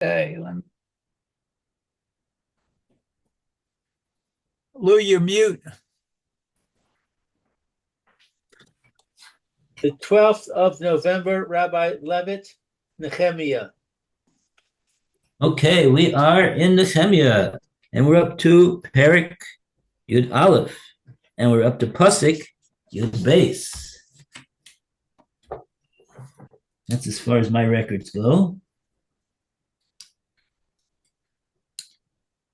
Hey, Lou, you're mute. The 12th of November, Rabbi Levitt, Nehemia. Okay, we are in Nehemia, and we're up to Perik Yud Aleph, and we're up to Pasik Yud Beis. That's as far as my records go.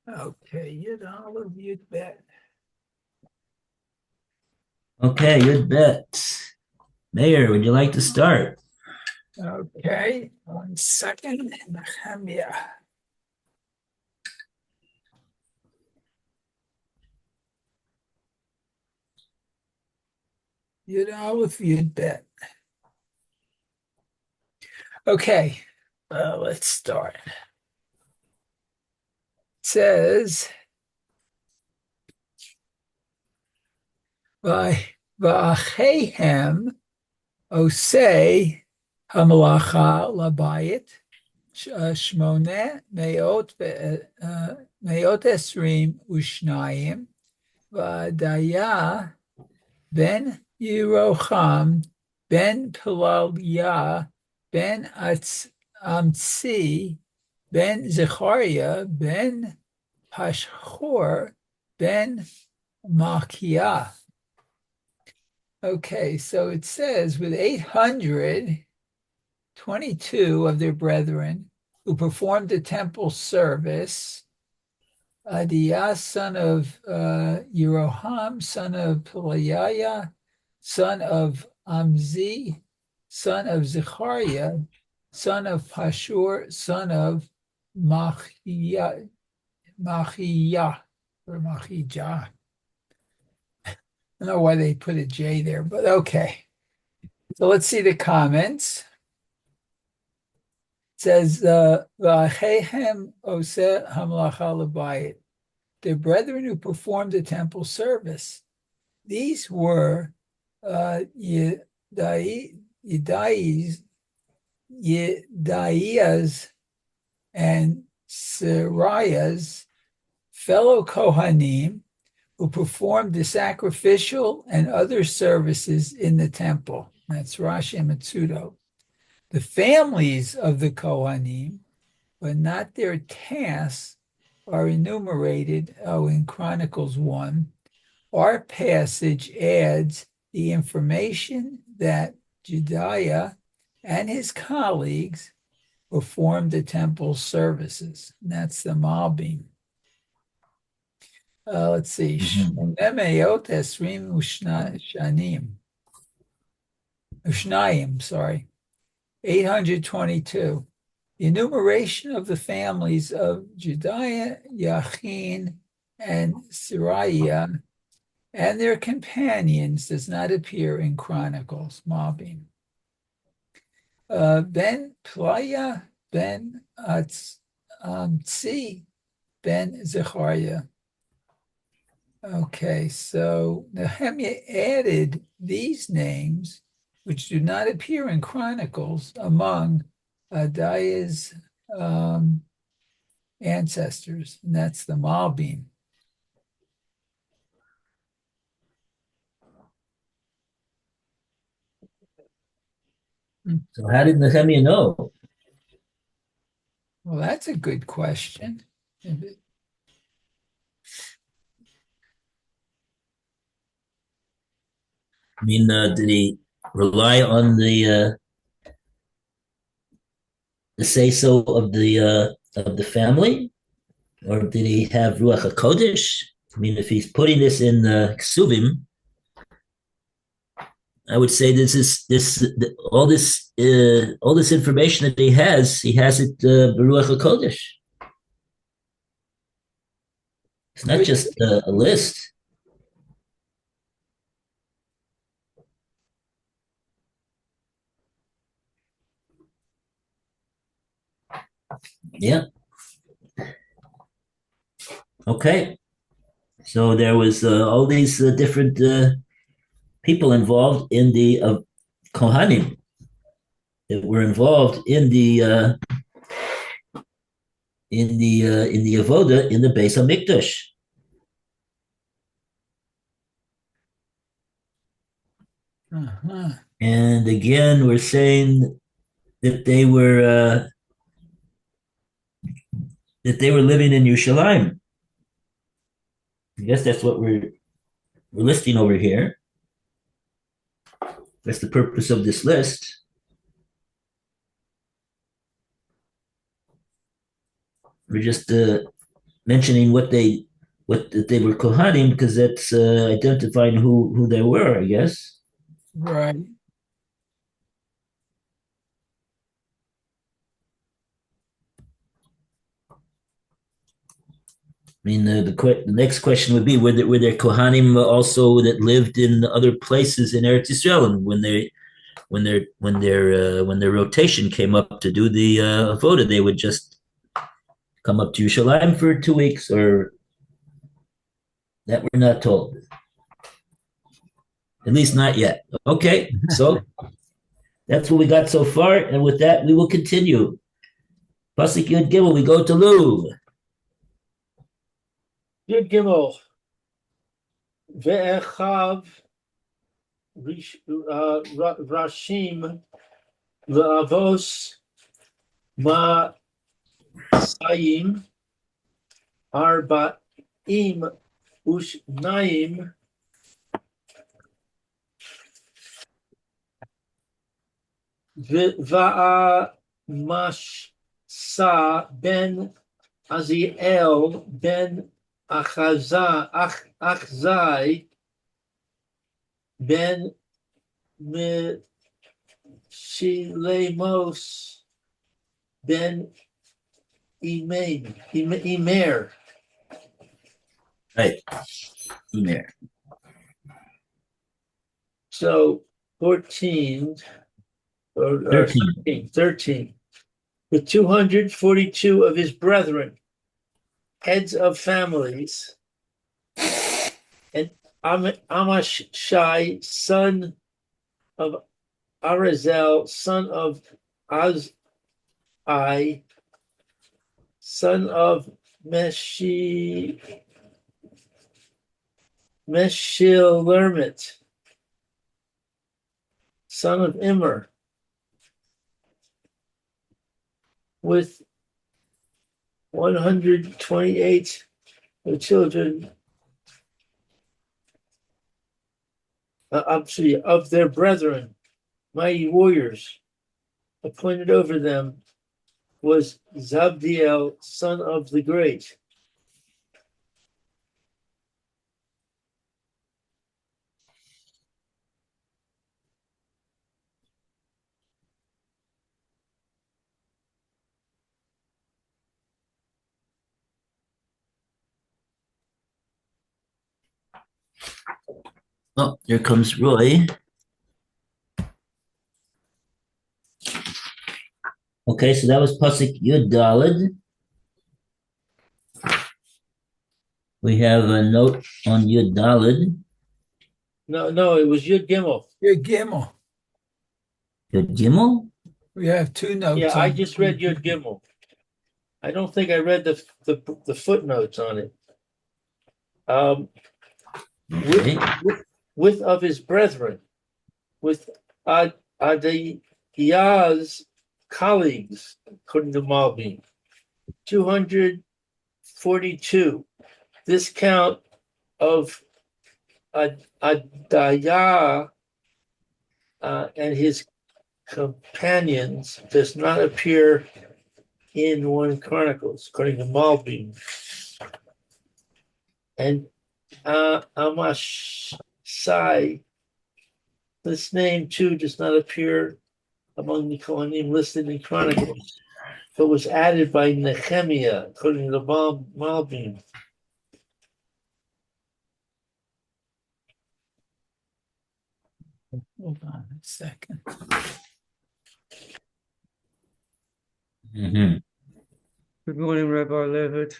Okay, you'd bet. Okay, Yud Bet. Mayor, would you like to start? Okay, 1 second. Nehemia. You'd bet. Okay, let's start. It says, Va'achehem osei hamalacha labayit shmone meot esrim ushnayim va'adaya ben Yeroham, ben Pelaliah, ben Amtzi, ben Zechariah, ben Pashhur, ben Machiah. Okay, so it says with 822 of their brethren who performed the temple service, Adiyah, son of Yeroham, son of Pelaiah, son of Amzi, son of Zechariah, son of Pashur, son of Machiyah, or Machijah. I don't know why they put a J there, but okay. So let's see the comments. It says, V'achehem oseh hamlacha l'bayit. Their brethren who performed the temple service. These were Yedaiah's and Sariah's fellow Kohanim who performed the sacrificial and other services in the temple. That's Rashi and Matsudo. The families of the Kohanim, but not their tasks, are enumerated in Chronicles 1. Our passage adds the information that Jedaiah and his colleagues performed the temple services. And that's the Malbim. Let's see. Shmonemeyot Esrim Ushnayim, sorry. 822. The enumeration of the families of Jedaiah, Yachin, and Sariah and their companions does not appear in Chronicles, Mabim. Ben Playa, Ben Tzi, Ben Zechariah. Okay, so Nehemia added these names, which do not appear in Chronicles, among Adaiah's ancestors, and that's the Malbim. So how did Nehemia know? Well, that's a good question. I mean, did he rely on the say so of the family, or did he have Ruach Hakodesh? I mean, if he's putting this in Ksuvim, I would say this all this information that he has it Baruch Hakodesh. It's not just a list. Yeah. Okay. So there was all these different people involved in the Kohanim that were involved in in the avoda in the Beis Hamikdash. Uh-huh. And again, we're saying that they were living in Yerushalayim. I guess that's what we're listing over here. That's the purpose of this list. We're just mentioning what they were kohanim because that's identifying who they were, I guess. Right. I mean, the next question would be: were there kohanim also that lived in other places in Eretz Yisrael, and when their rotation came up to do the avoda, they would just come up to Yerushalayim for 2 weeks, or that we're not told. At least not yet. Okay, so that's what we got so far, and with that, we will continue. Pasuk Yud Gimel, we go to Lu. Yud Gimel. Ve'echav Rashim Ve'avos Ma'asayim Arba'im Ushnaim Va'amashsa ben Aziel ben Achzai ben Meshilemos ben Imer. Right, Imer. So 14 or 13. 13. With 242 of his brethren, heads of families, and Amashai, son of Arazel, son of Azai, son of Meshilermit, son of Immer, with 128 children of their brethren, mighty warriors. Appointed over them was Zabdiel, son of the great. Oh, here comes Roy. Okay, so that was Pasuk Yud Daled. We have a note on Yud Daled. No, it was Yud Gimel. Yud Gimel. Yud Gimel? We have two notes. Yeah, I just read Yud Gimel. I don't think I read the footnotes on it. Okay. With of his brethren, with Adiyah's colleagues, according to Malbim, 242. This count of Adiyah and his companions does not appear in 1 Chronicles, according to Malbim. And Amashai, this name too does not appear among the Kohanim listed in Chronicles, but was added by Nehemia, according to Malbim. Hold on a second. Mm-hmm. Good morning, Rabbi Levitt.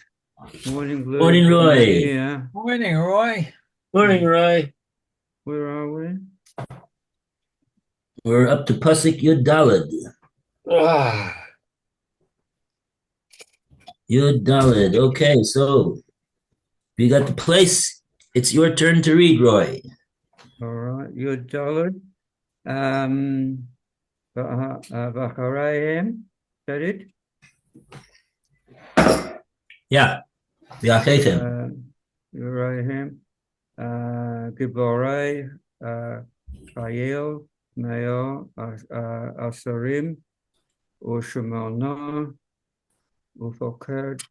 Morning, Blue. Morning, Roy. Yeah. Morning, Roy. Morning, Rai. Where are we? We're up to Pasuk Yud Daled. Ah. Yud Daled. Okay, so we got the place. It's your turn to read, Roy. All right, you're Dalit. Vacharayim, is that it? Yeah. V'achechem. Vacharayim, Giborei, Chayil, Meo, Asarim, Ushemona, Ufoked,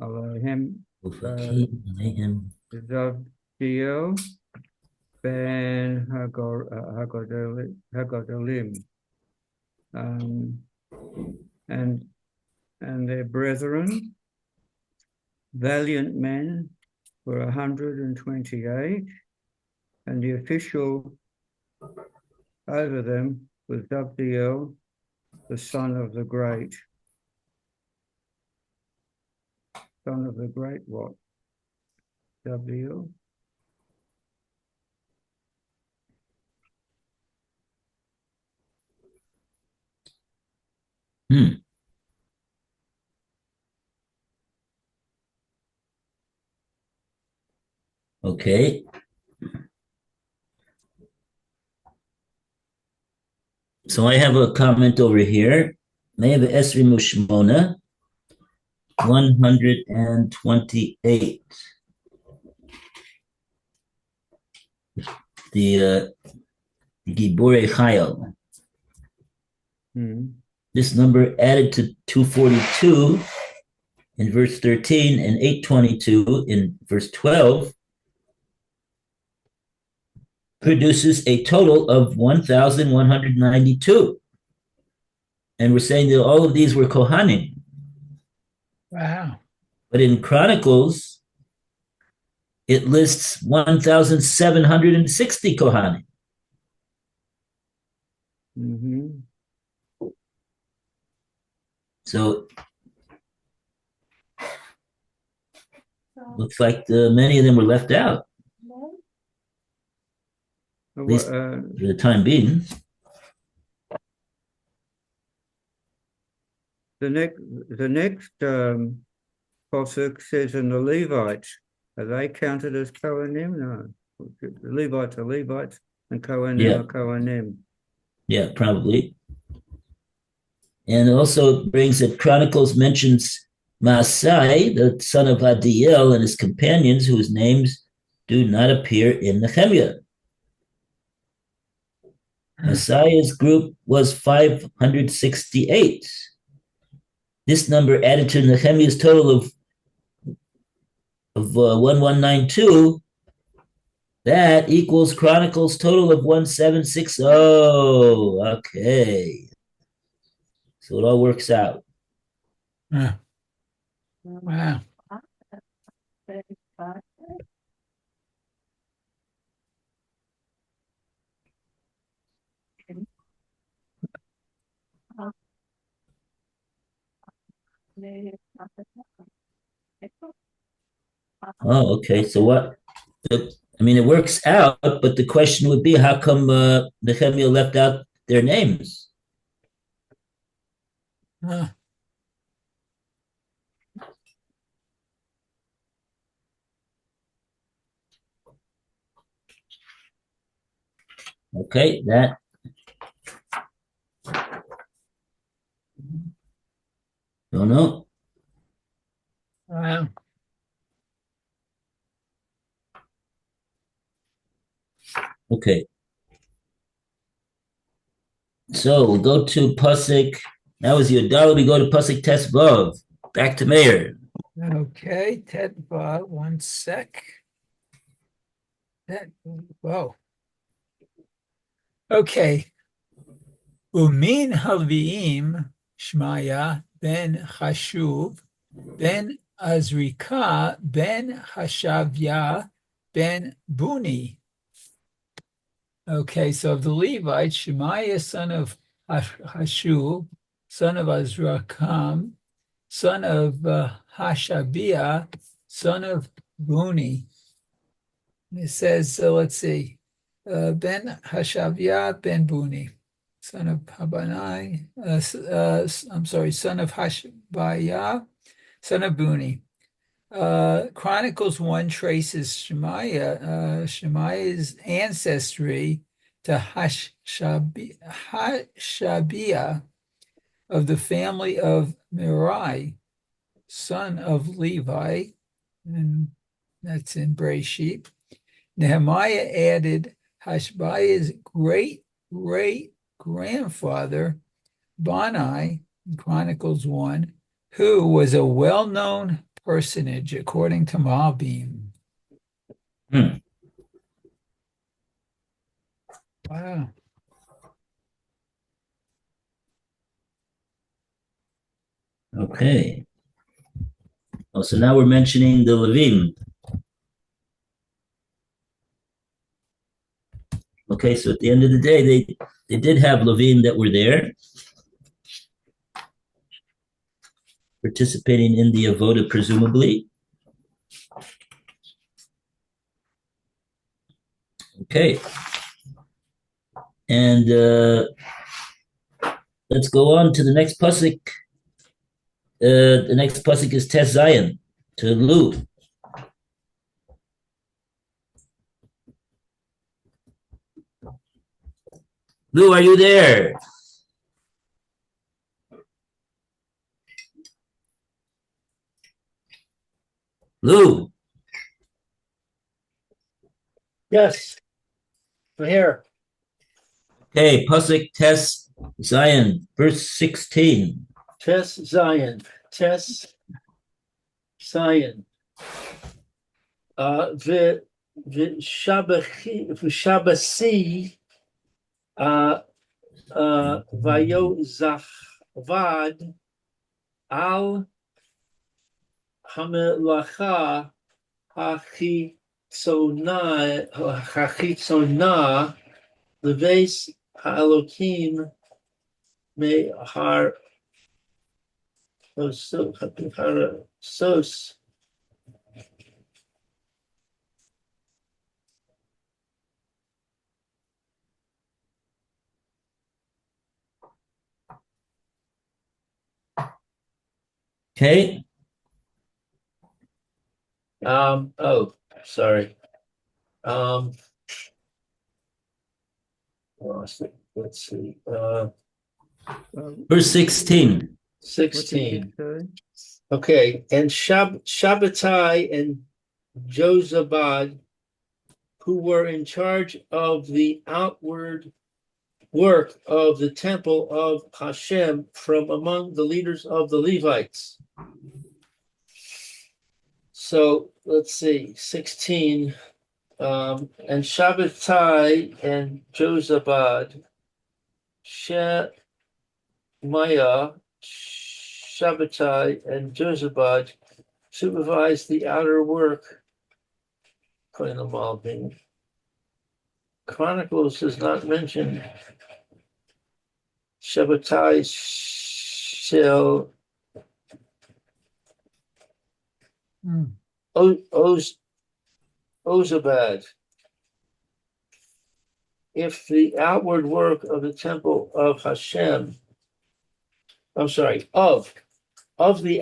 Elohim, Ufakim Alehem. Zavdiel, Ben Hagodalim, and their brethren, valiant men, were 128, and the official over them was Zabdiel, the son of the great. Son of the great what? Zabdiel? Okay. So I have a comment over here. Me'ev Esri Mushmona, 128. The Gibore Chayil. This number added to 242 in verse 13 and 822 in verse 12 produces a total of 1,192. And we're saying that all of these were Kohanim. Wow. But in Chronicles, it lists 1,760 Kohanim. So looks like many of them were left out, at least for the time being. The next posuk says, "And the Levites, are they counted as Kohanim?" No, the Levites are Levites, and Kohanim are Kohanim. Yeah, probably. And also brings that Chronicles mentions Masai, the son of Adiel, and his companions, whose names do not appear in Nehemia. Masai's group was 568. This number added to Nehemia's total of 1192, that equals Chronicles total of 1760. Okay. So it all works out. Wow. Oh, okay. So what? I mean, it works out, but the question would be, how come Nehemiah left out their names? Okay, that. Don't know. Wow. Okay. So we'll go to Pusik. That was your dollar. We go to Pusik Test Vav. Back to Mayor. Okay, Tedva, one sec. Whoa. Okay. Umin Halviim Shmaya ben Chashuv ben Azrika ben Hashavya ben Buni. Okay, so of the Levites, Shemaiah, son of Hashuv, son of Azrakam, son of Hashabiah, son of Buni. It says, let's see, Ben Hashabiah ben Buni, son of Habanai, son of Hashabiah, son of Buni. Chronicles 1 traces Shemaiah's ancestry to Hashabiah of the family of Merari, son of Levi, and that's in Breshit. Nehemiah added Hashabiah's great grandfather, Bani, in Chronicles 1, who was a well-known personage according to Malbim. Hmm. Wow. Okay. Oh, so now we're mentioning the Levim. Okay, so at the end of the day, they did have Levim that were there, participating in the avoda, presumably. Okay. And let's go on to the next pasuk. The next pasuk is Tes Zion to Lu. Lu, are you there? Lu. Yes, I'm here. Okay, pasuk Tes Zion, verse 16. Tes Zion. Tes Zion. V'shabasi vayozachvad al hamelacha hachitzona leves ha'elokim mehar sos. Okay. Oh, sorry. Let's see. Verse 16. What did 16. you say? Okay, and Shabbatai and Jozabad, who were in charge of the outward work of the temple of Hashem from among the leaders of the Levites. So let's see, 16. And Shabbatai and Jozabad, Shemaiah, Shabbatai, and Jozabad supervised the outer work, according to Malbim. Chronicles does not mention Shabbatai Shel Ozabad. If the outward work of the temple of Hashem, of the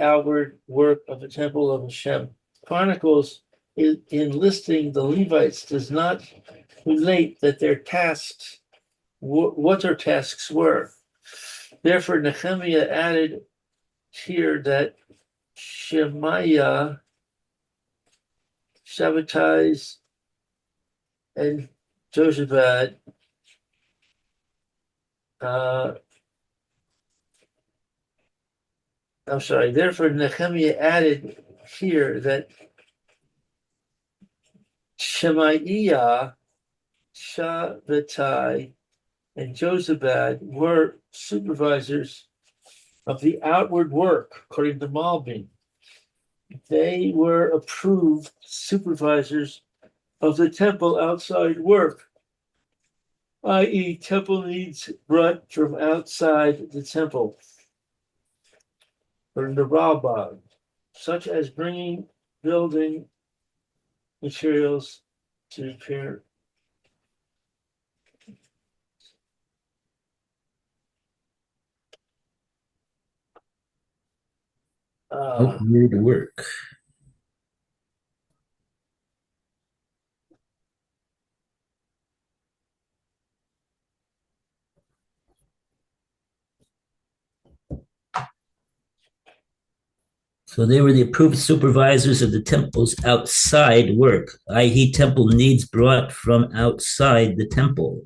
outward work of the temple of Hashem, Chronicles in listing the Levites does not relate that their tasks, what their tasks were. Therefore, Nehemia added here that Shemaiah, Shabbatai, and Jozabad therefore Nehemia added here that Shemaiah, Shabbatai, and Jozabad were supervisors of the outward work, according to Malbim. They were approved supervisors of the temple outside work, i.e., temple needs brought from outside the temple, or the Rabbah, such as bringing building materials to repair. Outward work. So they were the approved supervisors of the temple's outside work, i.e., temple needs brought from outside the temple.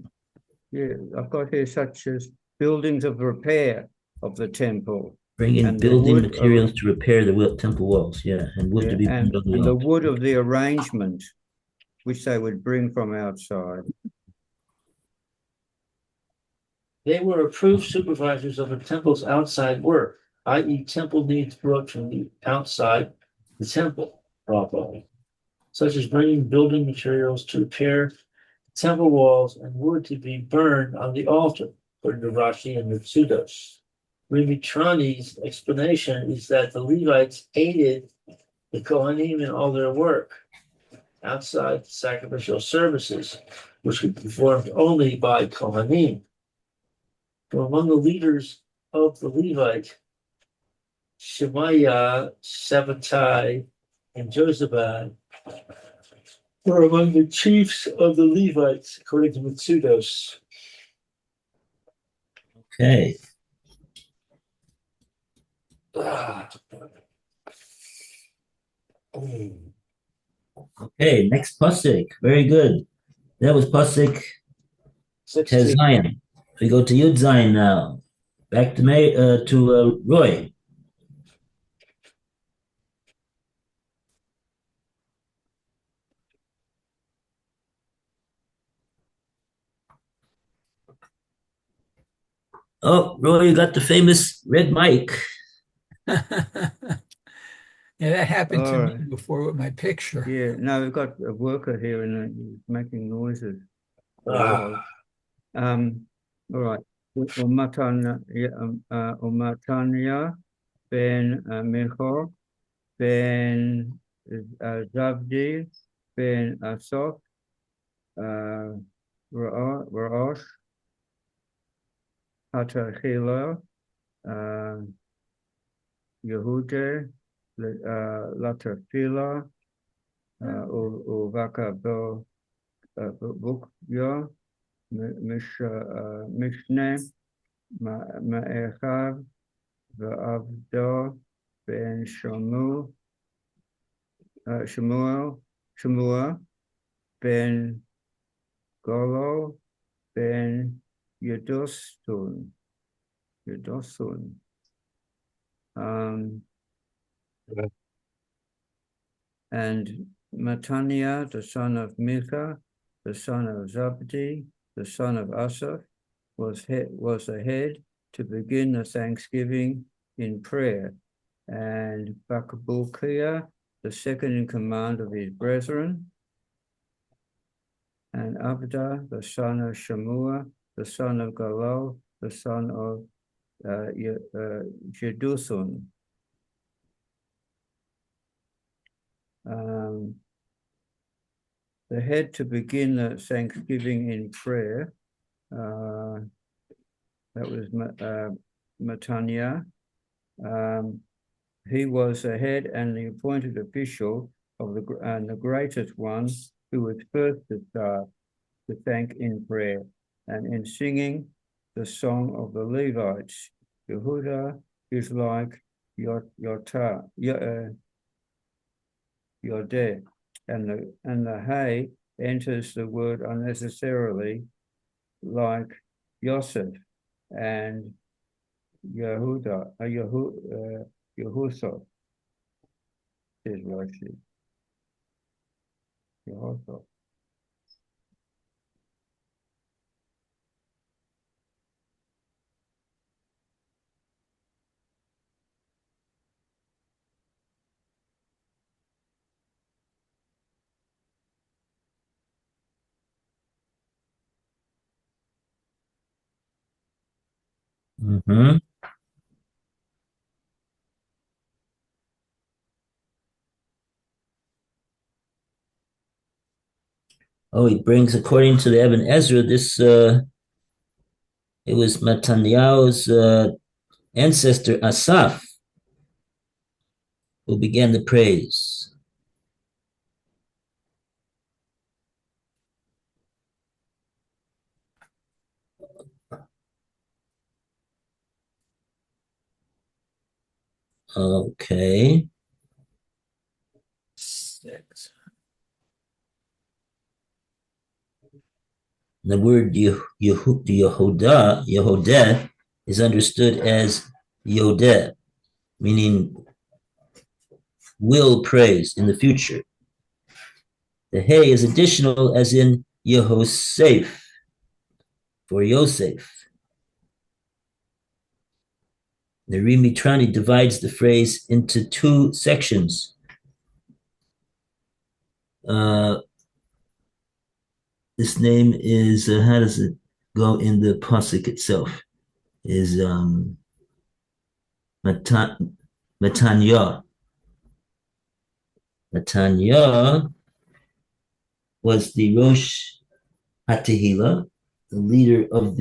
Yeah, I've got here such as buildings of repair of the temple. Bring in And the building wood materials to repair the temple walls, yeah, and wood to be burned on the and the altar. wood of the arrangement, which they would bring from outside. They were approved supervisors of the temple's outside work, i.e., temple needs brought from the outside the temple, properly, such as bringing building materials to repair temple walls and wood to be burned on the altar, according to Rashi and Mitsudos. Rimitrani's explanation is that the Levites aided the Kohanim in all their work outside the sacrificial services, which were performed only by Kohanim. From among the leaders of the Levite, Shemaiah, Sabbatai, and Josabad were among the chiefs of the Levites, according to Mitsudos. Okay. Okay, next pasuk. Very good. That was pasuk 16. Tezayin. We go to Yud Zayin now. Back to Roy. Oh, Roy, you got the famous red mic. Yeah, that happened to All me right. before with my picture. Yeah, no, we've got a worker here and he's making noises. Ah. All right. Umatanya ben Michal ben Zavdi ben Asaf Ra'osh Hatachila Yehude Latafila Uvaka Bukya Mishne Ma'echav V'Avdo Ben Shmuel Ben Golo Ben Yedosun. And Mataniah, the son of Micah, the son of Zabdi, the son of Asaph, was ahead to begin the thanksgiving in prayer. And Bakbukiah, the second in command of his brethren, and Abda, the son of Shemua, the son of Galal, the son of Jeduthun. The head to begin the thanksgiving in prayer, that was Mataniah. He was the head and the appointed official of the greatest one who was first to start to thank in prayer and in singing the song of the Levites. Yehuda is like Yodeh, and the hay enters the word unnecessarily, like Yosef and Yehuda, Yehusa is Rashi. Yehusa. Mm-hmm. Oh, he brings, according to the Evan Ezra, this it was Mataniah's ancestor Asaph who began the praise. Okay. 6. The word Yehodah is understood as Yodeh, meaning will praise in the future. The Hey is additional, as in Yehosef, for Yosef. The Rimitrani divides the phrase into two sections. This name is, how does it go in the pasuk itself? Is Matanya. Matanya was the Rosh HaTehillah, the leader of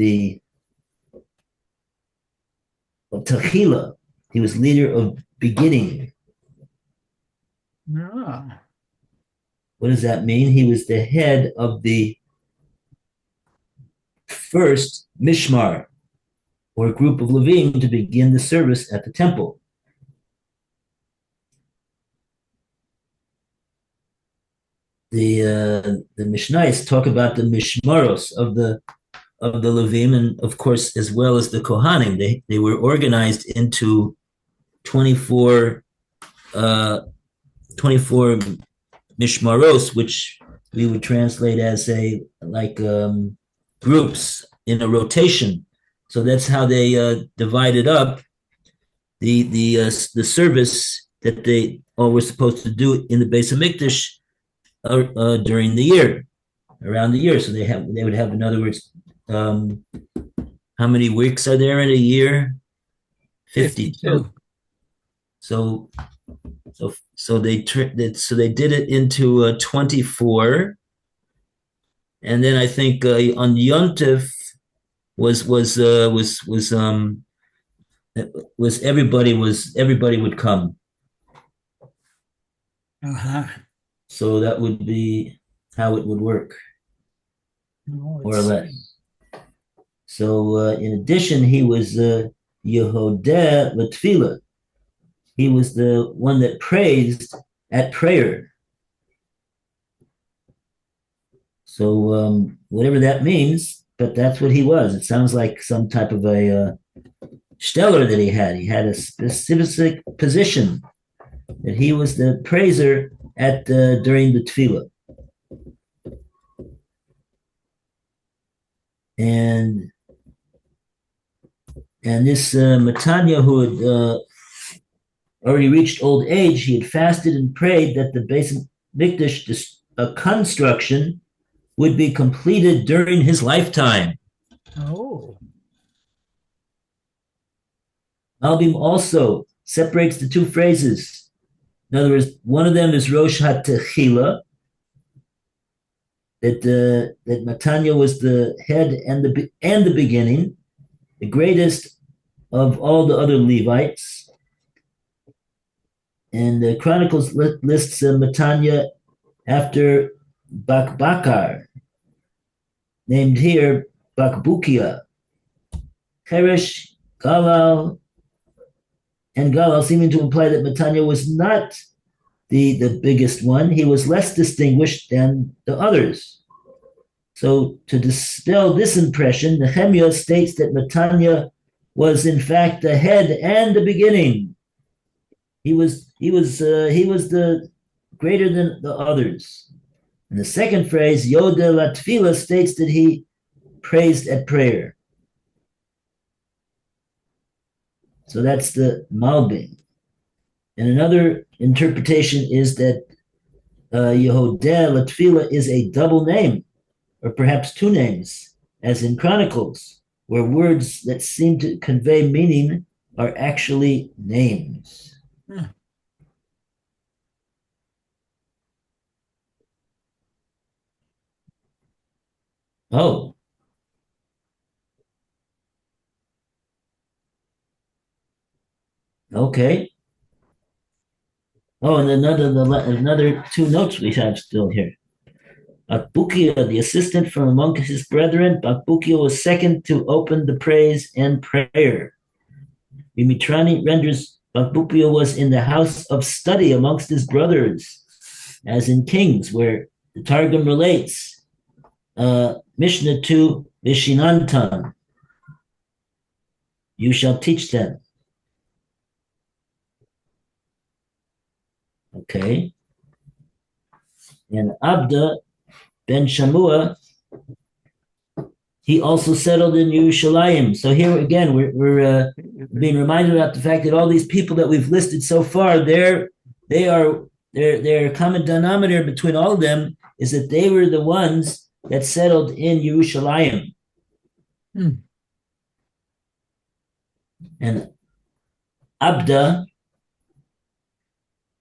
Tehillah. He was leader of beginning. Ah, What does that mean? He was the head of the first Mishmar, or group of Levim, to begin the service at the temple. The Mishnayos talk about the Mishmaros of the Levim, and of course, as well as the Kohanim. They were organized into 24 Mishmaros, which we would translate as groups in a rotation. So that's how they divided up the service that they all were supposed to do in the Beis Hamikdash during the year, around the year. So they would have, in other words, how many weeks are there in a year? 52. So they did it into 24, and then I think on Yontif everybody would come. uh-huh. So that would be how it would work, Oh, more or less. So in addition, he was Yehodeh Latfila. He was the one that praised at prayer. So whatever that means, but that's what he was. It sounds like some type of a stellar that he had. He had a specific position that he was the praiser at during the tefillah. And this Matanya, who had already reached old age, he had fasted and prayed that the Beis Mikdash construction would be completed during his lifetime. Oh. Malbim also separates the two phrases. In other words, one of them is Rosh HaTechila, that Matanya was the head and the beginning, the greatest of all the other Levites. And the Chronicles lists Matanya after Bakbakar, named here Bakbukia. Cheresh, Galal, and Galal, seeming to imply that Matanya was not the biggest one. He was less distinguished than the others. So to dispel this impression, Nehemia states that Matanya was in fact the head and the beginning. He was the greater than the others. And the second phrase, Yoda Latfila, states that he praised at prayer. So that's the Malbim. And another interpretation is that Yehodeh Latfila is a double name, or perhaps two names, as in Chronicles, where words that seem to convey meaning are actually names. Huh. Oh. Okay. Oh, and another two notes we have still here. Bakbukia, the assistant from among his brethren, Bakbukia was second to open the praise and prayer. Dimitrani renders Bakbukia was in the house of study amongst his brothers, as in Kings, where the Targum relates, Mishnah 2, Mishinantan, you shall teach them. Okay. And Abda ben Shamua, he also settled in Yerushalayim. So here again, we're being reminded about the fact that all these people that we've listed so far, their common denominator between all of them is that they were the ones that settled in Yerushalayim. And Abda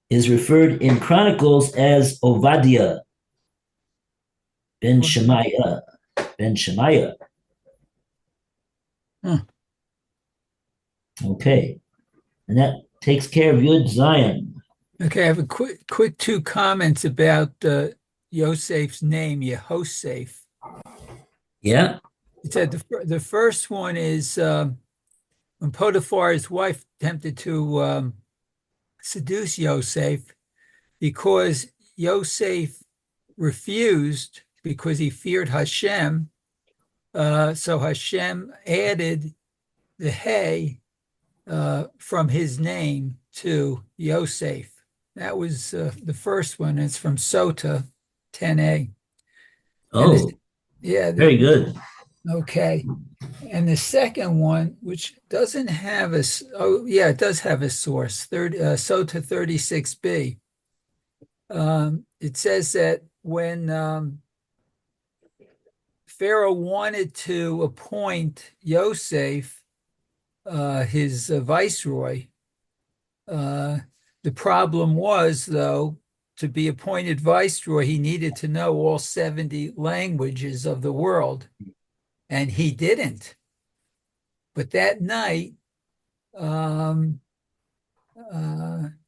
is referred in Chronicles as Ovadiah ben Shemaiah. Ben Shemaiah. Okay. And that takes care of Yud Zion. Okay, I have a quick two comments about Yosef's name, Yehoseph. Yeah. It said the first one is when Potiphar's wife attempted to seduce Yosef, because Yosef refused because he feared Hashem. So Hashem added the hey from his name to Yosef. That was the first one. It's from Sota 10a. Oh, yeah. Very good. Okay. And the second one, which doesn't have a, it does have a source, Sota 36b. It says that when Pharaoh wanted to appoint Yosef, his viceroy, the problem was, though, to be appointed viceroy, he needed to know all 70 languages of the world, and he didn't. But that night,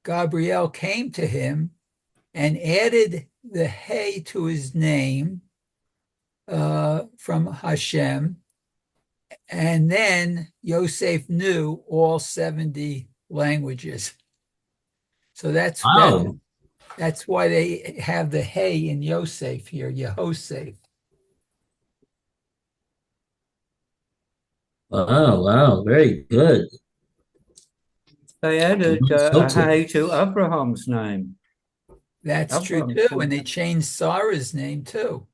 Gabriel came to him and added the hey to his name from Hashem, and then Yosef knew all 70 languages. So that's why they have the hey in Yosef here, Yehosef. Wow, very good. They added a hey to Abraham's name. That's true too, and they changed Sarah's name too.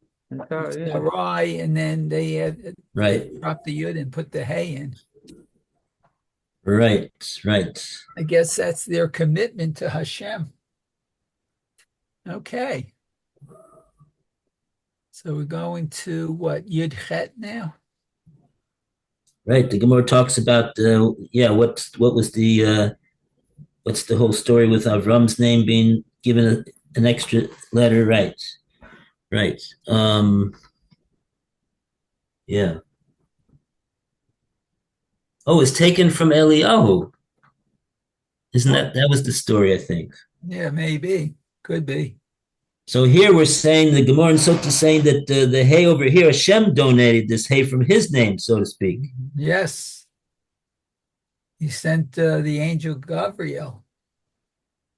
Sarai, and then they dropped the yud and put the hey in. Right. I guess that's their commitment to Hashem. Okay. So we're going to what, Yud Chet now? Right. The Gemara talks about what was the what's the whole story with Avram's name being given an extra letter? Right. Yeah. Oh, it's taken from Eliyahu. Isn't that was the story, I think. Yeah, maybe. Could be. So here we're saying the Gemara and Sota saying that the hay over here, Hashem donated this hay from his name, so to speak. Yes. He sent the angel Gabriel.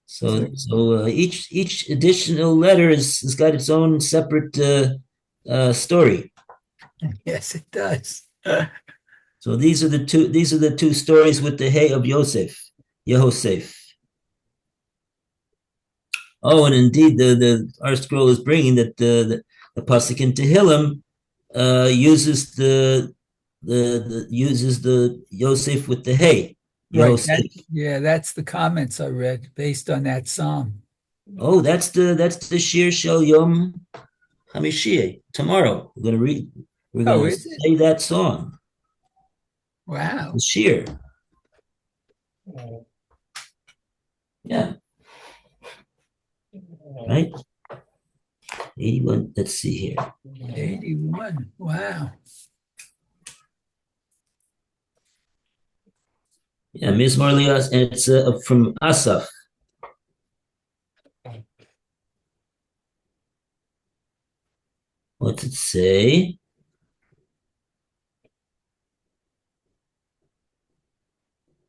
So each additional letter has got its own separate story. Yes, it does. So these are the two stories with the hay of Yehoseph. Oh, and indeed, our scroll is bringing that the pasuk in Tehillim uses the Yosef with the hay. Right. That's the comments I read based on that psalm. Oh, that's the Shir Shel Yom Hamishiyah. Tomorrow we're going to read. We're going to say that song. Wow. The Shir. Yeah. Right? 81. Let's see here. 81. Wow. Yeah, Mizmor Lias, and it's from Asaf. What's it say?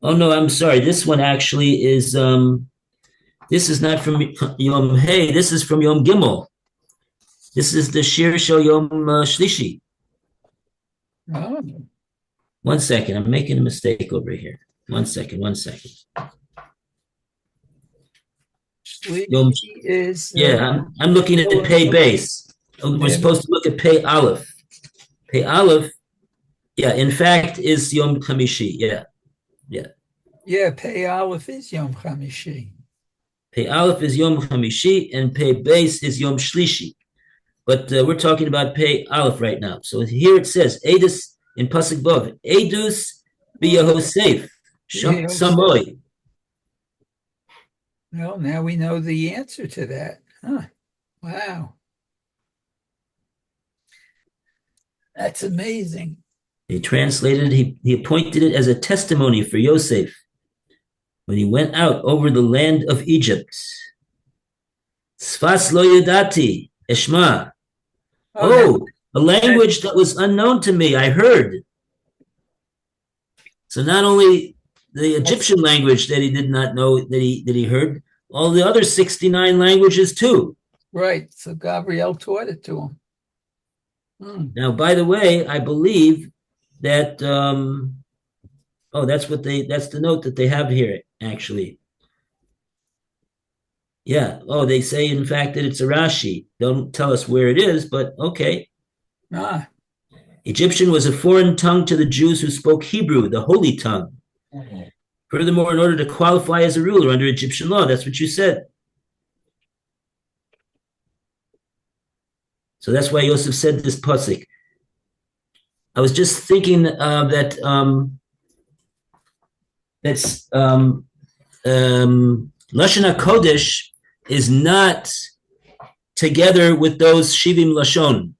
Oh no, I'm sorry. This one actually is this is not from Yom Hey, this is from Yom Gimel. This is the Shir Shel Yom Shlishi. Oh, 1 second, I'm making a mistake over here. 1 second, 1 second. Yom, Shlishi is I'm looking at Pei base. We're supposed to look at Pei Aleph. Pei Aleph, yeah, in fact, is Yom Chamishi. Yeah. Pei Aleph is Yom Chamishi. Pei Aleph is Yom Chamishi, and Pei base is Yom Shlishi. But we're talking about Pei Aleph right now. So here it says, Edus in Pasuk Vav, Edus b'Yehosef, Samoy. Well, now we know the answer to that. Huh. Wow. That's amazing. He translated, he appointed it as a testimony for Yosef when he went out over the land of Egypt. Sfas lo yadati, Eshma. Oh, a language that was unknown to me, I heard. So not only the Egyptian language that he did not know that he heard, all the other 69 languages too. Right. So Gabriel taught it to him. Now, by the way, I believe that that's the note that they have here, actually. Yeah. Oh, they say in fact that it's a Rashi. Don't tell us where it is, but okay. Egyptian was a foreign tongue to the Jews who spoke Hebrew, the holy tongue. Furthermore, in order to qualify as a ruler under Egyptian law, that's what you said. So that's why Yosef said this pasuk. I was just thinking that's Lashon HaKodesh is not together with those Shivim Lashon.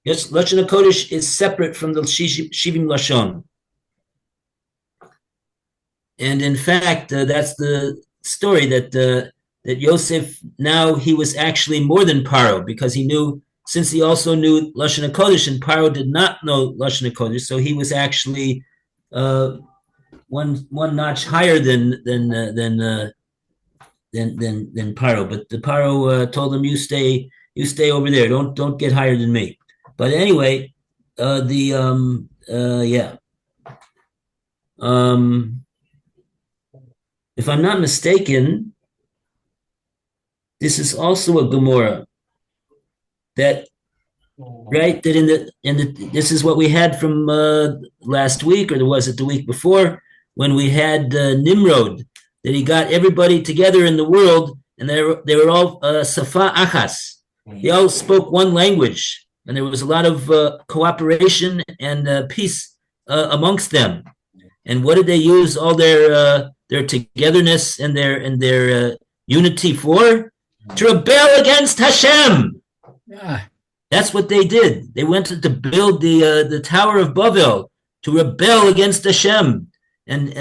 Yes, Lashon HaKodesh is separate from the Shivim Lashon. And in fact, that's the story that Yosef, now he was actually more than Paro, because he knew, since he also knew Lashon HaKodesh, and Paro did not know Lashon HaKodesh, so he was actually one notch higher than Paro. But the Paro told him, "You stay over there. Don't get higher than me." But anyway, if I'm not mistaken, this is also a Gemara that this is what we had from last week, or was it the week before, when we had Nimrod, that he got everybody together in the world, and they were all Safa Achas. They all spoke one language, and there was a lot of cooperation and peace amongst them. And what did they use all their togetherness and their unity for? To rebel against Hashem. That's what they did. They went to build the Tower of Babel to rebel against Hashem and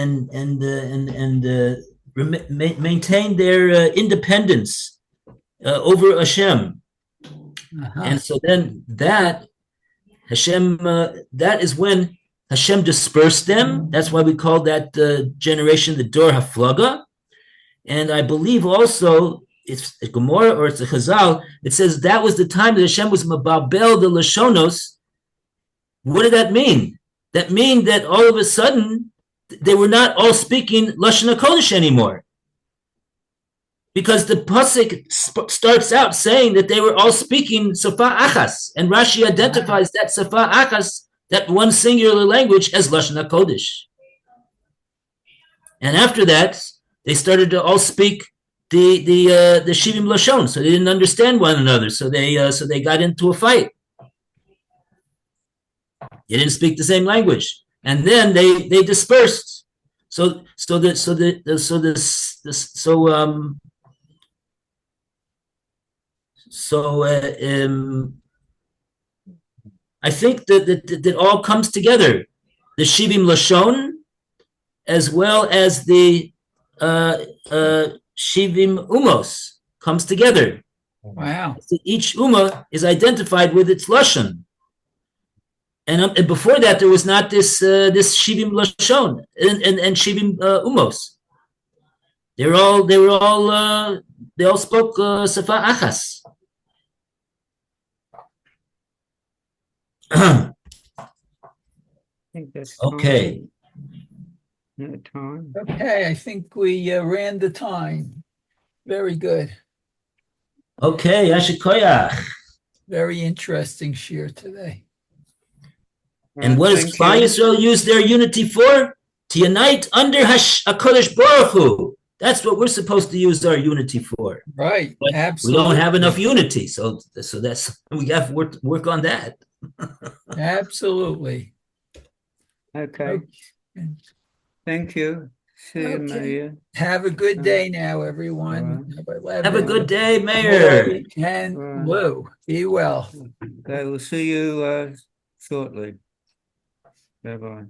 maintain their independence over Hashem. And so then that is when Hashem dispersed them. That's why we call that generation the Dor HaFlaga. And I believe also, it's a Gemara or it's a Chazal, it says that was the time that Hashem was Mababel the Lashonos. What did that mean? That mean that all of a sudden they were not all speaking Lashon HaKodesh anymore. Because the pasuk starts out saying that they were all speaking Safa Achas, and Rashi identifies that Safa Achas, that one singular language, as Lashon HaKodesh. And after that, they started to all speak the Shivim Lashon, so they didn't understand one another, so they got into a fight. They didn't speak the same language, and then they dispersed. I think that all comes together: the Shivim Lashon, as well as the Shivim Umos comes together. Wow. Each Uma is identified with its Lashon. And before that, there was not this Shivim Lashon and Shivim Umos. They all spoke Safa Achas. I think that's Okay. time. Okay, I think we ran the time. Very good. Okay, Yashikoyach. Very interesting shir today. And what does Klal Yisrael use their unity for? To unite under HaKadosh Baruch Hu. That's what we're supposed to use our unity for. Right, But absolutely. we don't have enough unity, so that's we have to work on that. Absolutely. Okay. Okay. Thank you. See you, Okay. Maria. Have a good day now, everyone. Have a good day, Mayor. And Lou, be well. I will see you shortly. Bye-bye.